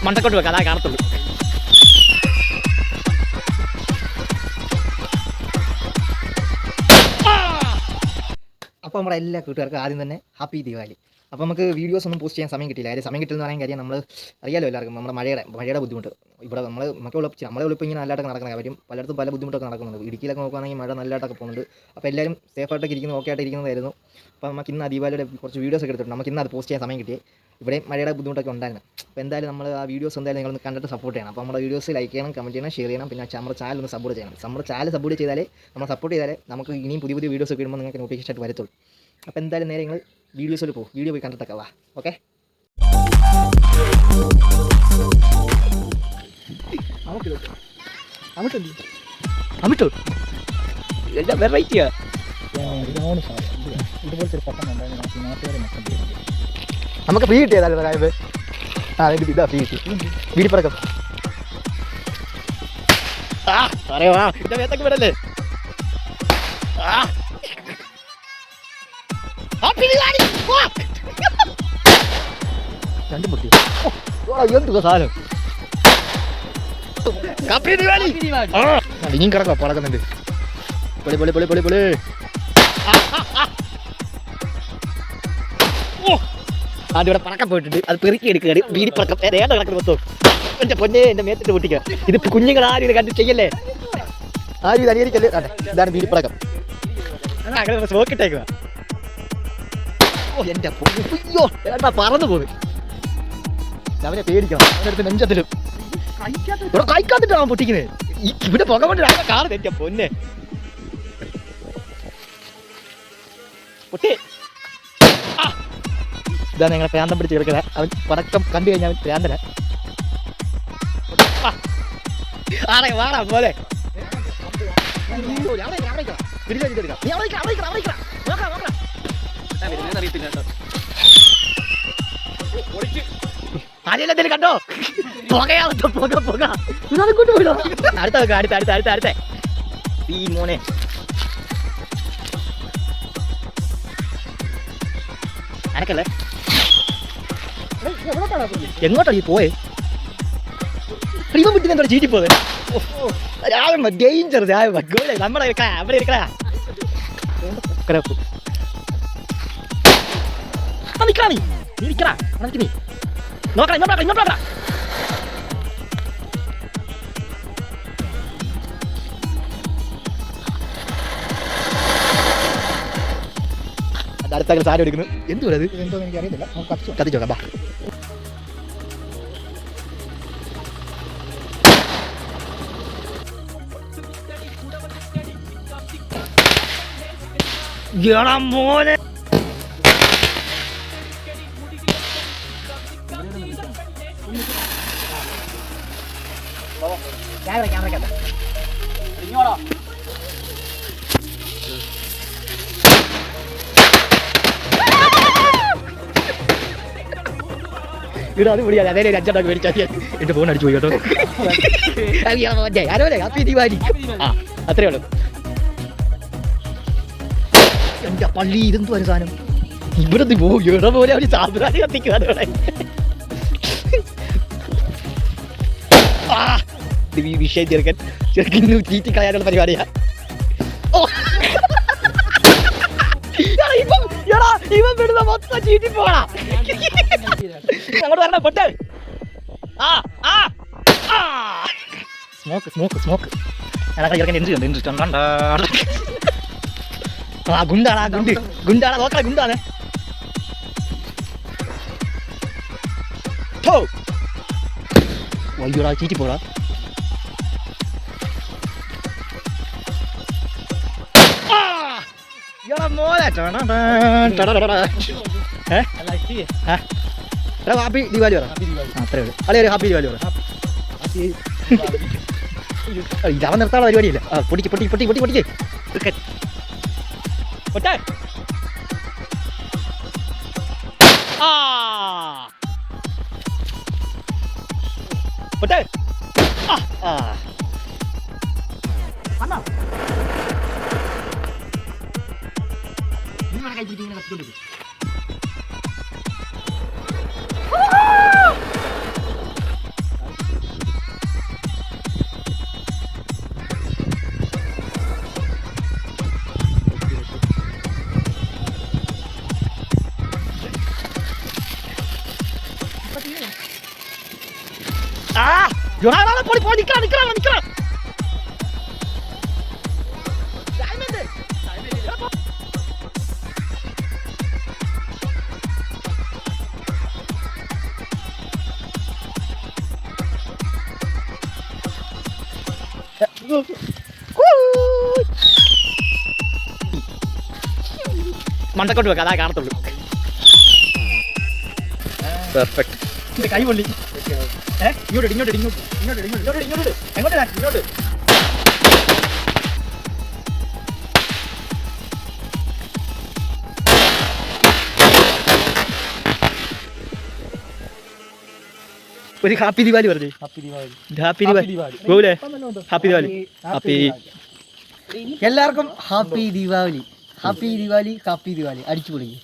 മണ്ടക്കോട്ട് വെക്കാം, അതാ കാണത്തുള്ളൂ. അപ്പോൾ നമ്മുടെ എല്ലാ കൂട്ടുകാർക്കും ആദ്യം തന്നെ ഹാപ്പി ദീപാവലി. അപ്പോൾ നമുക്ക് വീഡിയോസ് ഒന്നും പോസ്റ്റ് ചെയ്യാൻ സമയം കിട്ടിയില്ല. കാര്യം സമയം കിട്ടില്ലെന്ന് പറയാൻ കാര്യം നമ്മൾ അറിയാലോ എല്ലാവർക്കും നമ്മുടെ മഴയുടെ ബുദ്ധിമുട്ട്. ഇവിടെ നമ്മളെ ഉള്ളിപ്പോൾ ഇങ്ങനെ നല്ലതായിട്ടൊക്കെ നടക്കുന്ന കാര്യം പലയിടത്തും പല ബുദ്ധിമുട്ടൊക്കെ നടക്കുന്നുണ്ട്. ഇടുക്കിയിലൊക്കെ നോക്കുകയാണെങ്കിൽ മഴ നല്ലതായിട്ടൊക്കെ പോകുന്നുണ്ട്. അപ്പോൾ എല്ലാവരും സേഫായിട്ടൊക്കെ ഇരിക്കുന്നു, ഓക്കെ ആയിട്ട് ഇരിക്കുന്നതായിരുന്നു. അപ്പോൾ നമുക്ക് ഇന്ന് ദീപാവലിയുടെ കുറച്ച് വീഡിയോസ് ഒക്കെ എടുത്തിട്ടുണ്ട്. നമുക്ക് ഇന്ന് അത് പോസ്റ്റ് ചെയ്യാൻ സമയം കിട്ടിയേ. ഇവിടെ മഴയുടെ ബുദ്ധിമുട്ടൊക്കെ ഉണ്ടായിരുന്നു. അപ്പോൾ എന്തായാലും നമ്മൾ ആ വീഡിയോസ് എന്തായാലും നിങ്ങളൊന്ന് കണ്ടിട്ട് സപ്പോർട്ട് ചെയ്യണം. അപ്പോൾ നമ്മുടെ വീഡിയോസ് ലൈക്ക് ചെയ്യണം, കമൻറ്റ് ചെയ്യണം, ഷെയർ ചെയ്യണം. പിന്നെ നമ്മുടെ ചാനൽ ഒന്ന് സപ്പോർട്ട് ചെയ്യണം. നമ്മുടെ ചാനൽ സപ്പോർട്ട് ചെയ്താലേ നമുക്ക് ഇനിയും പുതിയ വീഡിയോസ് ഒക്കെ ഇടുമ്പോൾ നിങ്ങൾക്ക് നോട്ടിഫിക്കേഷൻ ആയിട്ട് വരത്തുള്ളൂ. അപ്പോൾ എന്തായാലും നേരെ നിങ്ങൾ വീഡിയോസിൽ പോകും, വീഡിയോ പോയി കണ്ടിട്ടൊക്കെ വാ. ഓക്കെ, അമിട്ടോ എല്ലാം വെറൈറ്റിയാ. നമുക്ക് ഫ്രീ കിട്ടിയതല്ലേ സാഹിബ്? ഇതാ ഫ്രീ കിട്ടി. വീടിപ്പറക്കം ഇതിന്റെ മേത്തൊക്കെ വിടല്ലേ? രണ്ടും പൊട്ടി. എന്തുക സാധനം ഇനിയും കിടക്കാം പടക്കുന്നുണ്ട്. പൊളി പൊളി പൊളി പൊളി പൊളി. ആദ്യം ഇവിടെ പടക്കം പോയിട്ടുണ്ട്, അത് പെറുക്കി എടുക്കുകയാണ്. വീടിപ്പറക്കം ഏതാ കിടക്കുന്നത് മൊത്തം. എന്റെ പൊന്നെ, എന്റെ മേത്തിട്ട് പൊട്ടിക്കുക. ഇത് കുഞ്ഞുങ്ങൾ ആരും ഇത് കണ്ടു ചെയ്യല്ലേ, ആരും ഇത് അനുകരിക്കല്ലേ. ഇതാണ് വീടിപ്പറക്കം. അങ്ങനെ സ്മോക്കിട്ടേക്കുക. എന്റെ പൊയ്യോ ഏട്ടാ പറന്നു പോകും. അവനെ പേടിക്കണം, അവനടുത്ത് നെഞ്ചത്തിലും ഇവിടെ കഴിക്കാത്തിട്ടാണ് പൊട്ടിക്കുന്നത്. ഇവിടെ പുക കൊണ്ട് കാണുന്നത്. എന്റെ പൊന്നെ പൊട്ടി. ഇതാണ് ഞങ്ങളെ പ്രാന്തം പിടിച്ച് കിടക്കുന്നത്. അവൻ പടക്കം കണ്ടു കഴിഞ്ഞാൽ അവൻ പ്രാന്തന. വാടാ പോലെ ആരെല്ലാം കണ്ടോ? പുകയാവത്തോ പുക പുക. കൊണ്ട് പോയില്ലോ. അടുത്ത ഈ മോനെ അനക്കല്ലേ? എങ്ങോട്ടാ ഈ പോയെ? ഇവൻ വിട്ടി എന്തോ ചീറ്റി പോയെ. ഡേഞ്ചർ നമ്മളെ അവിടെ ഇരിക്കടാ. നോക്കടാ ഇങ്ങോട്ടാ. അടുത്ത സാരി എടുക്കുന്നു. എന്തുവാ അത്? എന്തോ എനിക്ക് അറിയത്തില്ല. കത്തിച്ചോക്കാം. ബാ മോനെ ക്യാമറ ഇവിടെ അത് വിളിയാതെ അതേ 5 എണ്ണം മേടിച്ചാൽ എന്റെ ഫോൺ അടിച്ചു പോയി കേട്ടോ. ഹാപ്പി ദീപാവലി. അത്രേ ഉള്ളൂ. എന്റെ പള്ളി ഇതെന്തു ഒരു സാധനം. ഇവിടെ ഇവിടെ പോലെ അവര് സാമ്പ്രാണി കത്തിക്കുക. അതോടെ ഈ വിഷയം ചെറുക്കൻ ചീറ്റി കളയാനുള്ള പരിപാടിയാ. ഇവൻ വിടുന്ന മൊത്തം ചീറ്റി പോടാ. അങ്ങോട്ട് വരണം പൊട്ട്. സ്മോക്ക് ചെറുക്കൻ ഇൻട്രസ്റ്റ് ഉണ്ട്. ഗുണ്ടാണ് നോക്കണ ഗുണ്ടാണ്. വയ്യോടാ ചീറ്റി പോടാ. ഹാപ്പി ദീപാവലി പറ. അത്രേ ഉള്ളൂ. അല്ലേ ഹാപ്പി ദീപാവലി പറ. ഇതവൻ നിർത്താനുള്ള പരിപാടിയില്ല. പൊട്ടിക്ക് പൊട്ടെ. പൊട്ടെ. പോയി നിക്കണം മണ്ടക്കോട്ട് വെക്കാം, അതാ കാണത്തുള്ളൂ. പെർഫെക്റ്റ്. കൈ പൊള്ളി. ഇങ്ങോട്ട് എങ്ങോട്ട് ഒരു ഹാപ്പി ദിവാലി പറഞ്ഞു. ഹാപ്പി ദിവാലി. എല്ലാവർക്കും ഹാപ്പി ദിവാലി. ഹാപ്പി ദിവാലി. അടിച്ചു പൊളിക്കും.